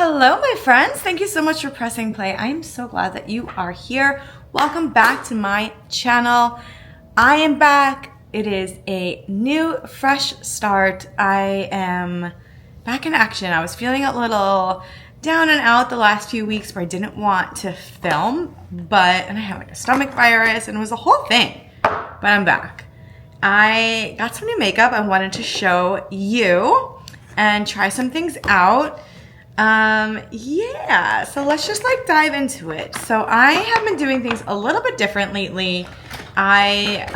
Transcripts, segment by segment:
Hello, my friends. Thank you so much for pressing play. I am so glad that you are here. Welcome back to my channel. I am back. It is a new, fresh start. I am back in action. I was feeling a little down and out the last few weeks where I didn't want to film, and I had like a stomach virus and it was a whole thing, but I'm back. I got some new makeup I wanted to show you and try some things out. Yeah, so let's just like dive into it. So I have been doing things a little bit different lately. I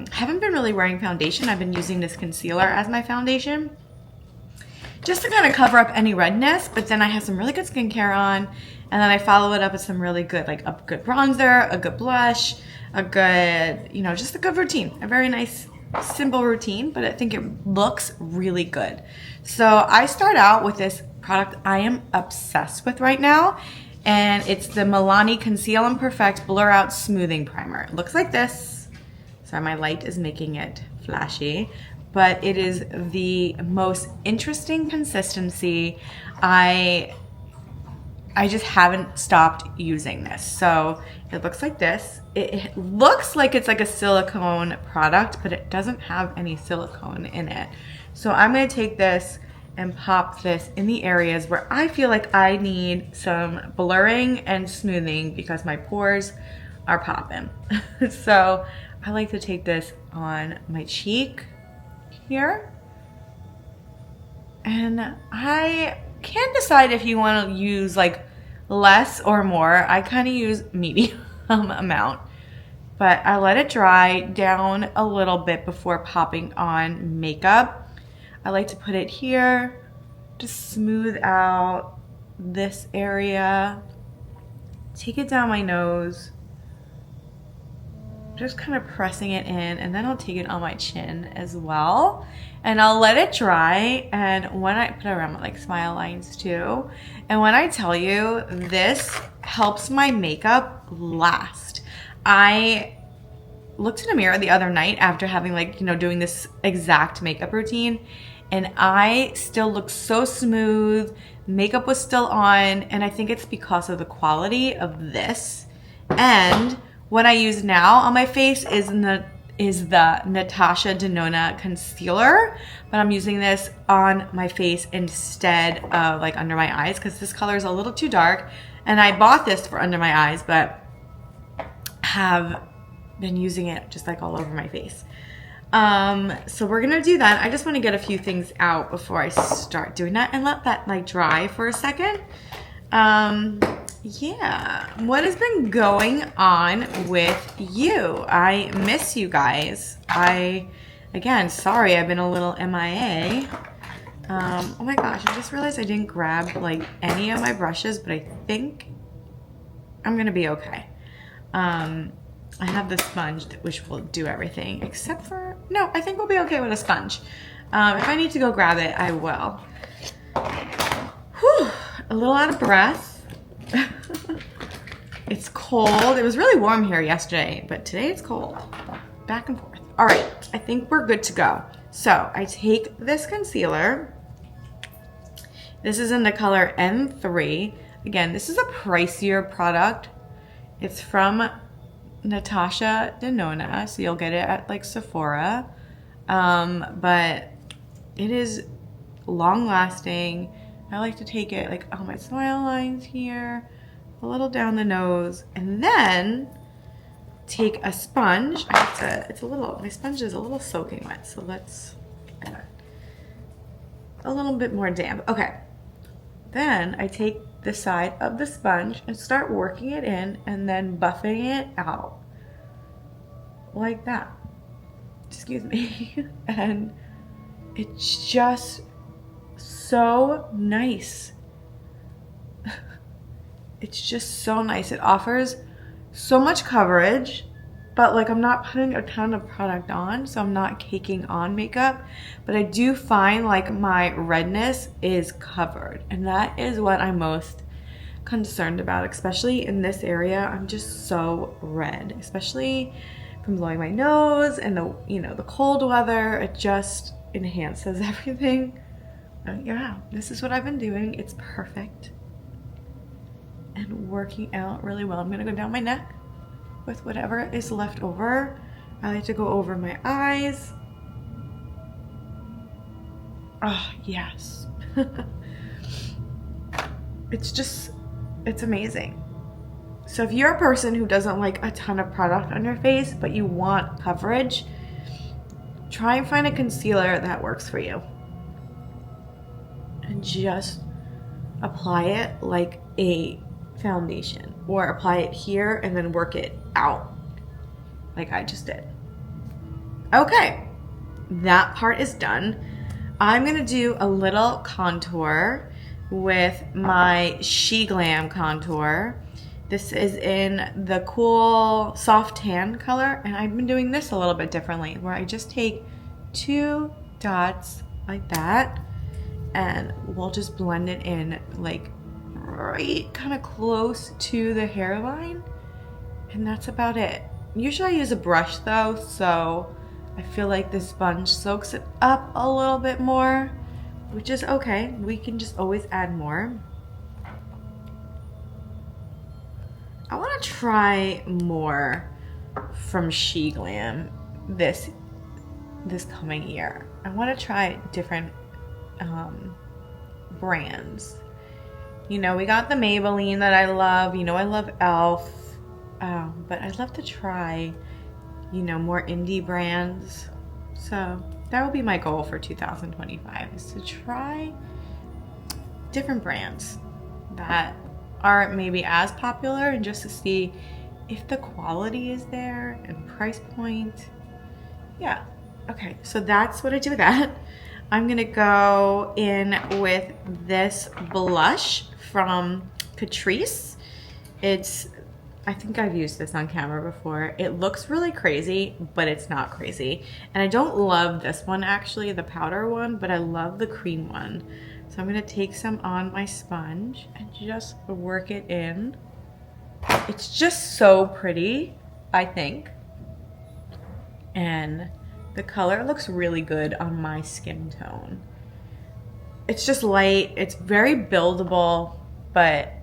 haven't been really wearing foundation. I've been using this concealer as my foundation just to kind of cover up any redness, but then I have some really good skincare on, and then I follow it up with some really good, like a good bronzer, a good blush, a good, just a good routine, a very nice simple routine, but I think it looks really good. So I start out with this product I am obsessed with right now, and it's the Milani Conceal and Perfect Blur Out Smoothing Primer. It looks like this. Sorry, my light is making it flashy, but it is the most interesting consistency. I just haven't stopped using this. So it looks like this. It looks like it's like a silicone product, but it doesn't have any silicone in it. So I'm gonna take this and pop this in the areas where I feel like I need some blurring and smoothing because my pores are popping. So I like to take this on my cheek here. And I can't decide if you want to use like less or more. I kind of use medium amount, but I let it dry down a little bit before popping on makeup. I like to put it here to smooth out this area. Take it down my nose, just kind of pressing it in, and then I'll take it on my chin as well. And I'll let it dry, and when I put it around my like smile lines too, and when I tell you, this helps my makeup last. I looked in a mirror the other night after having doing this exact makeup routine, and I still look so smooth. Makeup was still on, and I think it's because of the quality of this. And what I use now on my face is the Natasha Denona concealer, but I'm using this on my face instead of like under my eyes because this color is a little too dark, and I bought this for under my eyes, but have been using it just like all over my face. So we're gonna do that. I just want to get a few things out before I start doing that and let that like dry for a second. Yeah, what has been going on with you? I miss you guys. Again, sorry, I've been a little MIA. Oh my gosh, I just realized I didn't grab like any of my brushes, but I think I'm gonna be okay. I have the sponge which will do everything except for, no, I think we'll be okay with a sponge. If I need to go grab it, I will. Whew, a little out of breath. It's cold. It was really warm here yesterday, but today it's cold. Back and forth. All right, I think we're good to go. So I take this concealer. This is in the color N3. Again, this is a pricier product. It's from Natasha Denona, so you'll get it at like Sephora. But it is long lasting. I like to take it like on my smile lines here, a little down the nose, and then take a sponge. My sponge is a little soaking wet, so let's a little bit more damp. Okay. Then I take the side of the sponge and start working it in and then buffing it out like that. Excuse me. And it's just so nice. It's just so nice. It offers so much coverage, but like I'm not putting a ton of product on, so I'm not caking on makeup, but I do find like my redness is covered, and that is what I'm most concerned about, especially in this area. I'm just so red, especially from blowing my nose and the cold weather. It just enhances everything. Yeah, this is what I've been doing. It's perfect. and working out really well. I'm gonna go down my neck with whatever is left over. I like to go over my eyes. Oh, yes. It's amazing. So if you're a person who doesn't like a ton of product on your face, but you want coverage, try and find a concealer that works for you. And just apply it like a foundation, or apply it here and then work it out like I just did. Okay, that part is done. I'm gonna do a little contour with my SheGlam contour. This is in the cool soft tan color, and I've been doing this a little bit differently, where I just take 2 dots like that, and we'll just blend it in like right kind of close to the hairline, and that's about it. Usually I use a brush though, so I feel like the sponge soaks it up a little bit more, which is okay. We can just always add more. I want to try more from SheGlam this coming year. I want to try different brands. You know, we got the Maybelline that I love. You know, I love e.l.f. But I'd love to try, you know, more indie brands. So that will be my goal for 2025, is to try different brands that aren't maybe as popular, and just to see if the quality is there and price point. Yeah. Okay, so that's what I do with that. I'm gonna go in with this blush from Catrice. I think I've used this on camera before. It looks really crazy, but it's not crazy. And I don't love this one actually, the powder one, but I love the cream one. So I'm gonna take some on my sponge and just work it in. It's just so pretty, I think. And the color looks really good on my skin tone. It's just light, it's very buildable, but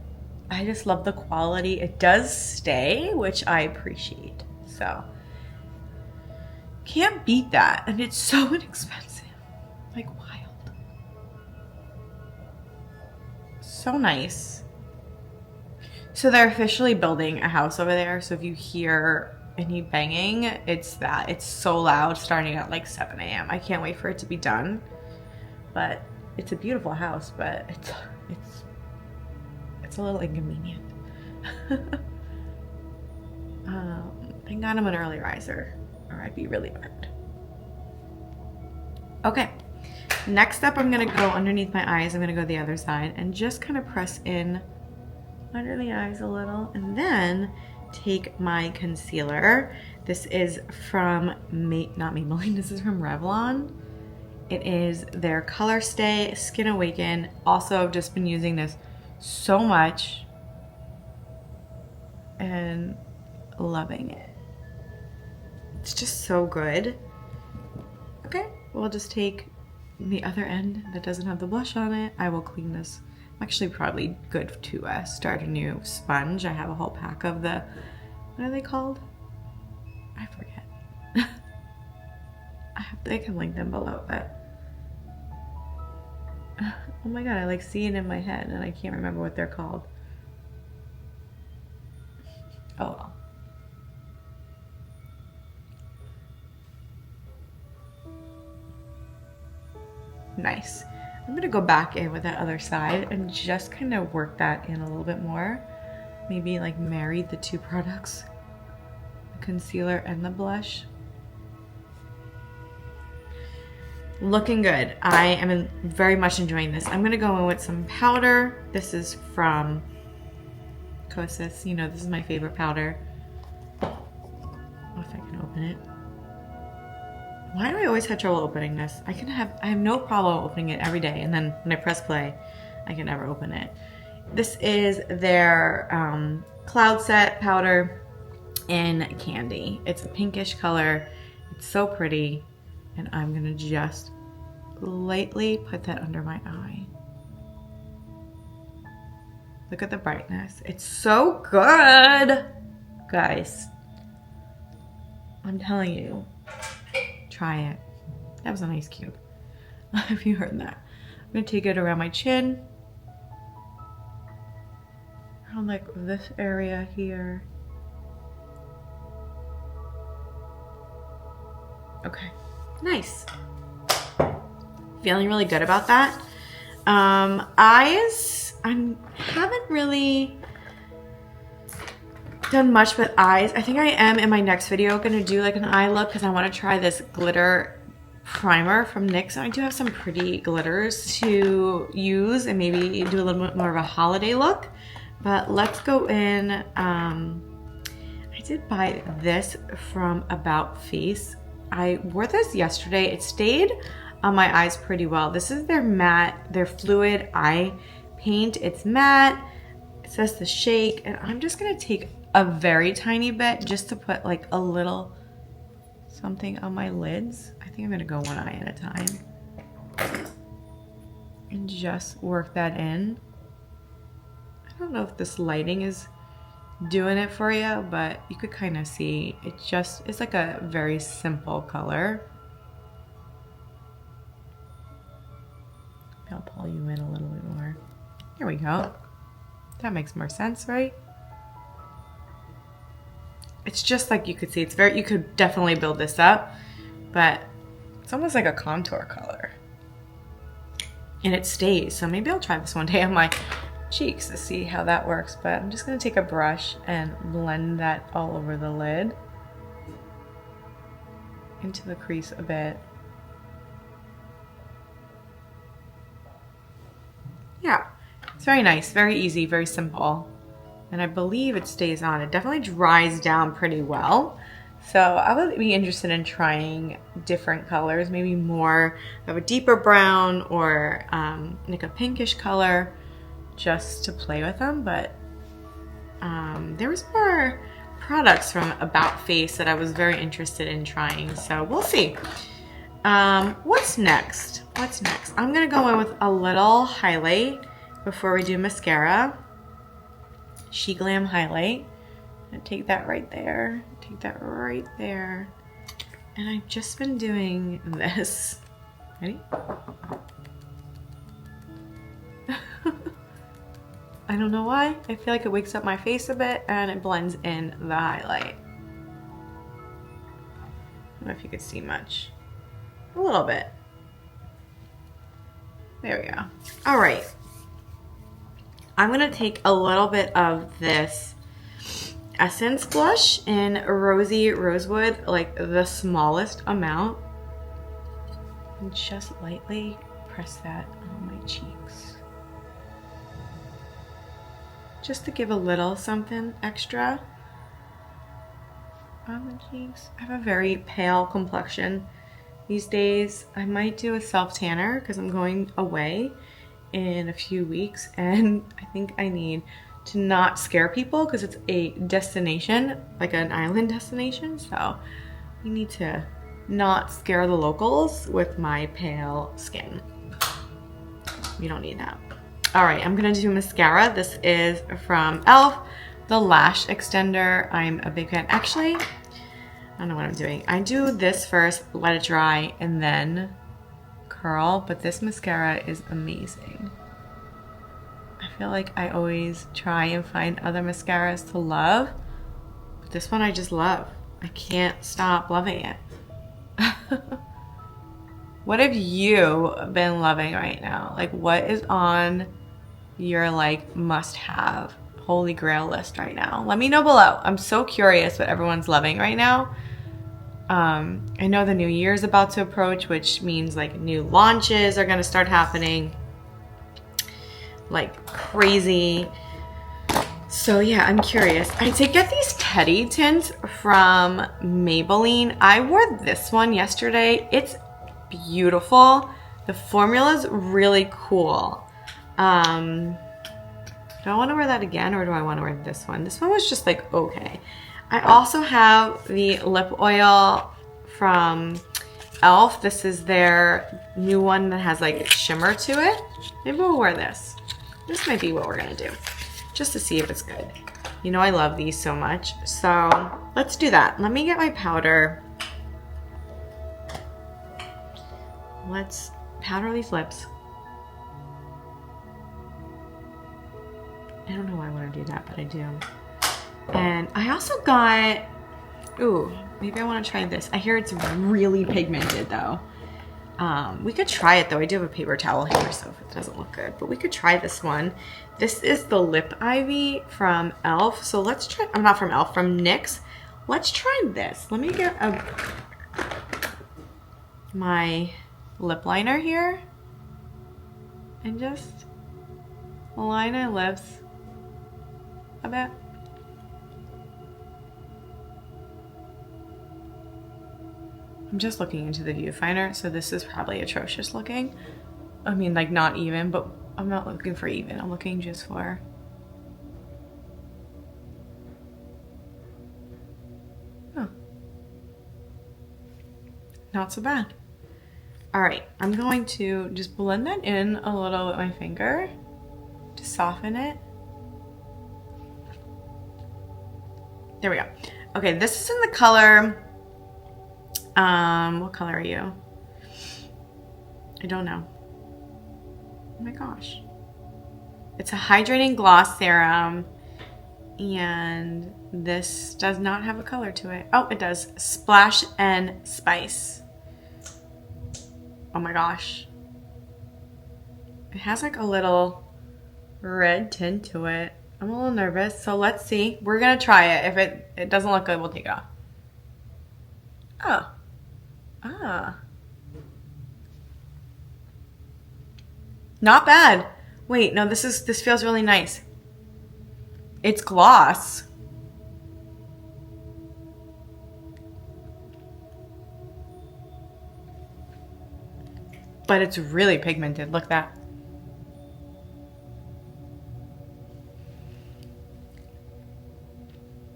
I just love the quality. It does stay, which I appreciate. So, can't beat that. And it's so inexpensive, like wild. So nice. So they're officially building a house over there. So if you hear any banging, it's that. It's so loud, starting at like 7 a.m. I can't wait for it to be done. But it's a beautiful house, but it's a little inconvenient. Thank God I'm an early riser, or I'd be really burned. Okay, next up I'm gonna go underneath my eyes. I'm gonna go the other side and just kind of press in under the eyes a little, and then take my concealer. This is from not Maybelline, this is from Revlon. It is their Color Stay Skin Awaken. Also, I've just been using this so much and loving it. It's just so good. Okay, we'll just take the other end that doesn't have the blush on it. I will clean this. I'm actually probably good to start a new sponge. I have a whole pack of the, what are they called? I forget. I can link them below, but oh my god, I like see it in my head and I can't remember what they're called. Oh well. Nice. I'm gonna go back in with that other side and just kind of work that in a little bit more. Maybe like marry the two products, the concealer and the blush. Looking good. I am very much enjoying this. I'm gonna go in with some powder. This is from Kosas. You know, this is my favorite powder. Oh, if I can open it. Why do I always have trouble opening this? I have no problem opening it every day, and then when I press play, I can never open it. This is their Cloud Set powder in Candy. It's a pinkish color. It's so pretty. And I'm gonna just lightly put that under my eye. Look at the brightness. It's so good, guys. I'm telling you, try it. That was an ice cube. If you heard that. I'm gonna take it around my chin. Around like this area here. Okay, nice. Feeling really good about that. Eyes, I haven't really done much with eyes. I think I am in my next video gonna do like an eye look because I want to try this glitter primer from NYX. I do have some pretty glitters to use and maybe do a little bit more of a holiday look. But let's go in. I did buy this from About Face. I wore this yesterday. It stayed on my eyes pretty well. This is their matte, their fluid eye paint. It's matte. It says to shake, and I'm just gonna take a very tiny bit just to put like a little something on my lids. I think I'm gonna go one eye at a time and just work that in. I don't know if this lighting is doing it for you, but you could kind of see it just is like a very simple color. I'll pull you in a little bit more. Here we go. That makes more sense, right? It's just like you could see, it's very, you could definitely build this up, but it's almost like a contour color. And it stays, so maybe I'll try this one day on my cheeks to see how that works. But I'm just gonna take a brush and blend that all over the lid, into the crease a bit. Yeah, it's very nice, very easy, very simple. And I believe it stays on. It definitely dries down pretty well. So I would be interested in trying different colors, maybe more of a deeper brown or like a pinkish color, just to play with them. But there was more products from About Face that I was very interested in trying. So we'll see. What's next? What's next? I'm gonna go in with a little highlight before we do mascara. SheGlam highlight. And take that right there. Take that right there. And I've just been doing this. Ready? I don't know why. I feel like it wakes up my face a bit and it blends in the highlight. I don't know if you could see much. A little bit. There we go. All right. I'm gonna take a little bit of this Essence blush in Rosy Rosewood, like the smallest amount, and just lightly press that on my cheeks. Just to give a little something extra on the cheeks. I have a very pale complexion these days. I might do a self tanner because I'm going away in a few weeks, and I think I need to not scare people because it's a destination, like an island destination. So we need to not scare the locals with my pale skin. We don't need that. All right, I'm gonna do mascara. This is from e.l.f. the Lash Extender. I'm a big fan. Actually, I don't know what I'm doing. I do this first, let it dry, and then curl, but this mascara is amazing. I feel like I always try and find other mascaras to love, but this one I just love. I can't stop loving it. What have you been loving right now? Like, what is on your like must-have holy grail list right now? Let me know below. I'm so curious what everyone's loving right now. I know the new year is about to approach, which means like new launches are gonna start happening like crazy. So yeah, I'm curious. I did get these Teddy tints from Maybelline. I wore this one yesterday. It's beautiful. The formula's really cool. Do I want to wear that again, or do I want to wear this one? This one was just like okay. I also have the lip oil from e.l.f. This is their new one that has like shimmer to it. Maybe we'll wear this. This might be what we're gonna do. just to see if it's good. You know I love these so much. So let's do that. Let me get my powder. Let's powder these lips. I don't know why I want to do that, but I do. And I also got, ooh, maybe I want to try this. I hear it's really pigmented though. We could try it though. I do have a paper towel here, so if it doesn't look good, but we could try this one. This is the Lip Ivy from e.l.f. So let's try, I'm not from e.l.f., from NYX. Let's try this. Let me get my lip liner here and just line my lips a bit. I'm just looking into the viewfinder, so this is probably atrocious looking. I mean, like not even, but I'm not looking for even. I'm looking just for... Oh. Not so bad. All right, I'm going to just blend that in a little with my finger to soften it. There we go. Okay, this is in the color... what color are you? I don't know. Oh my gosh. It's a hydrating gloss serum, and this does not have a color to it. Oh, it does. Splash and Spice. Oh my gosh. It has like a little red tint to it. I'm a little nervous, so let's see. We're gonna try it. If it doesn't look good, we'll take it off. Oh. Ah. Not bad. Wait, no, this feels really nice. It's gloss. But it's really pigmented. Look at that.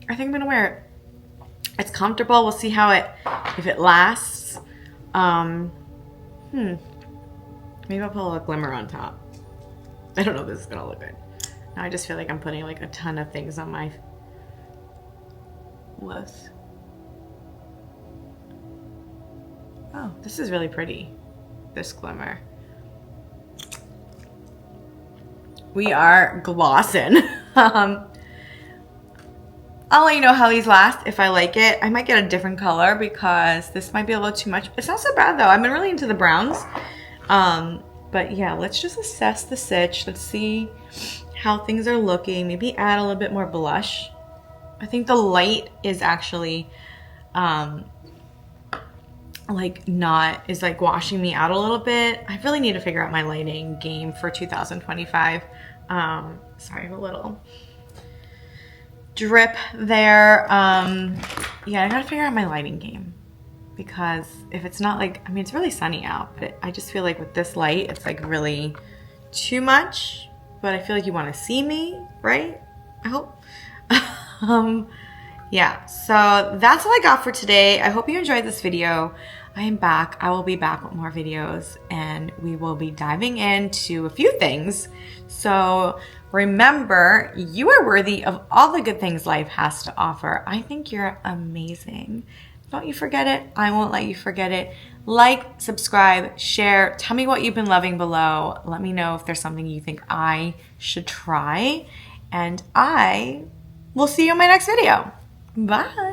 I think I'm gonna wear it. It's comfortable. We'll see how if it lasts. Maybe I'll put a little glimmer on top. I don't know if this is gonna look good. Now I just feel like I'm putting like a ton of things on my lips. Oh, this is really pretty. This glimmer. We are glossing. I'll let you know how these last. If I like it, I might get a different color because this might be a little too much. It's not so bad though. I've been really into the browns. But yeah, let's just assess the sitch. Let's see how things are looking. Maybe add a little bit more blush. I think the light is actually like washing me out a little bit. I really need to figure out my lighting game for 2025. Sorry, a little drip there. Yeah, I gotta figure out my lighting game because if it's not like, I mean, it's really sunny out, but I just feel like with this light, it's like really too much, but I feel like you want to see me, right? I hope. Yeah, so that's all I got for today. I hope you enjoyed this video. I am back. I will be back with more videos and we will be diving into a few things. So remember, you are worthy of all the good things life has to offer. I think you're amazing. Don't you forget it. I won't let you forget it. Like, subscribe, share. Tell me what you've been loving below. Let me know if there's something you think I should try. And I will see you in my next video. Bye.